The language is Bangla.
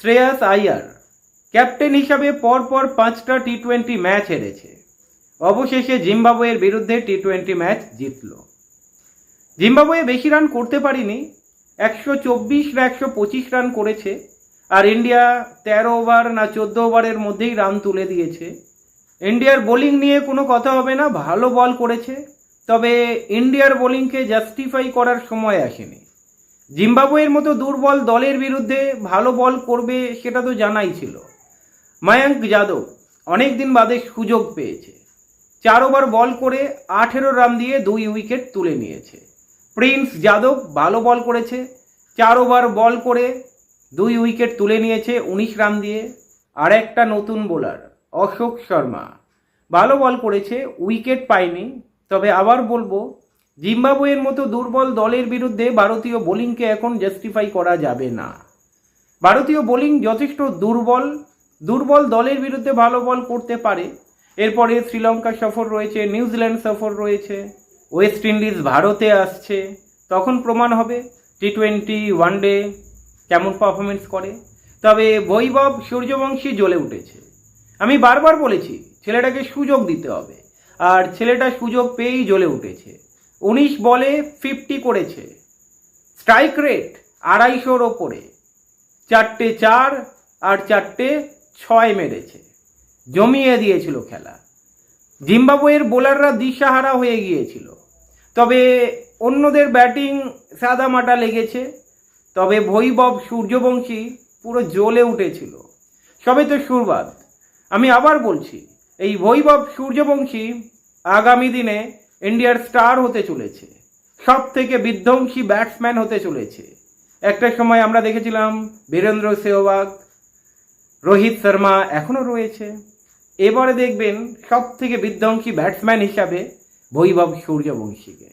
শ্রেয়াস আইয়ার ক্যাপ্টেন হিসাবে পরপর 5টা টি-20 ম্যাচ হেরেছে। অবশেষে জিম্বাবুয়ের বিরুদ্ধে টি-20 ম্যাচ জিতল। জিম্বাবুয়ে বেশি রান করতে পারেনি, 124 না 125 রান করেছে। আর ইন্ডিয়া 13 ওভার না 14 ওভারের মধ্যেই রান তুলে দিয়েছে। ইন্ডিয়ার বোলিং নিয়ে কোনো কথা হবে না, ভালো বল করেছে, তবে ইন্ডিয়ার বোলিংকে জাস্টিফাই করার সময় আসেনি। জিম্বাবুয়ের মতো দুর্বল দলের বিরুদ্ধে ভালো বল করবে সেটা তো জানাই ছিল। মায়াঙ্ক যাদব অনেক দিন বাদে সুযোগ পেয়েছে, 4 ওভার বল করে 18 রান দিয়ে 2 উইকেট তুলে নিয়েছে। প্রিন্স যাদব ভালো বল করেছে, 4 ওভার বল করে 2 উইকেট তুলে নিয়েছে 19 রান দিয়ে। আর একটা নতুন বোলার অশোক শর্মা ভালো বল করেছে, উইকেট পায়নি। তবে আবার বলবো, জিম্বাবুয়ের মতো দুর্বল দলের বিরুদ্ধে ভারতীয় বোলিংকে এখন জাস্টিফাই করা যাবে না। ভারতীয় বোলিং যথেষ্ট দুর্বল দলের বিরুদ্ধে ভালো বল করতে পারে। এরপরে শ্রীলঙ্কা সফর রয়েছে, নিউজিল্যান্ড সফর রয়েছে, ওয়েস্ট ইন্ডিজ ভারতে আসছে, তখন প্রমাণ হবে টি-20 ওয়ানডে কেমন পারফরমেন্স করে। তবে বৈভব সূর্যবংশী জ্বলে উঠেছে। আমি বারবার বলেছি ছেলেটাকে সুযোগ দিতে হবে, আর ছেলেটা সুযোগ পেয়েই জ্বলে উঠেছে। 19 বলে 50 করেছে, স্ট্রাইক রেট 250-র ওপরে, 4টে 4 আর 4টে 6 মেরেছে, জমিয়ে দিয়েছিল খেলা। জিম্বাবুয়ের বোলাররা দিশাহারা হয়ে গিয়েছিল, তবে অন্যদের ব্যাটিং সাদামাটা লেগেছে। তবে বৈভব সূর্যবংশী পুরো জ্বলে উঠেছিল। সবে তো শুরুয়াত। আমি আবার বলছি, এই বৈভব সূর্যবংশী আগামী দিনে ইন্ডিয়ার স্টার হতে চলেছে, সব থেকে বিধ্বংসী ব্যাটসম্যান হতে চলেছে। একটা সময় আমরা দেখেছিলাম বীরেন্দ্র সেহবাগ, রোহিত শর্মা এখনও রয়েছে। এবারে দেখবেন সব থেকে বিধ্বংসী ব্যাটসম্যান হিসাবে বৈভব সূর্যবংশীকে।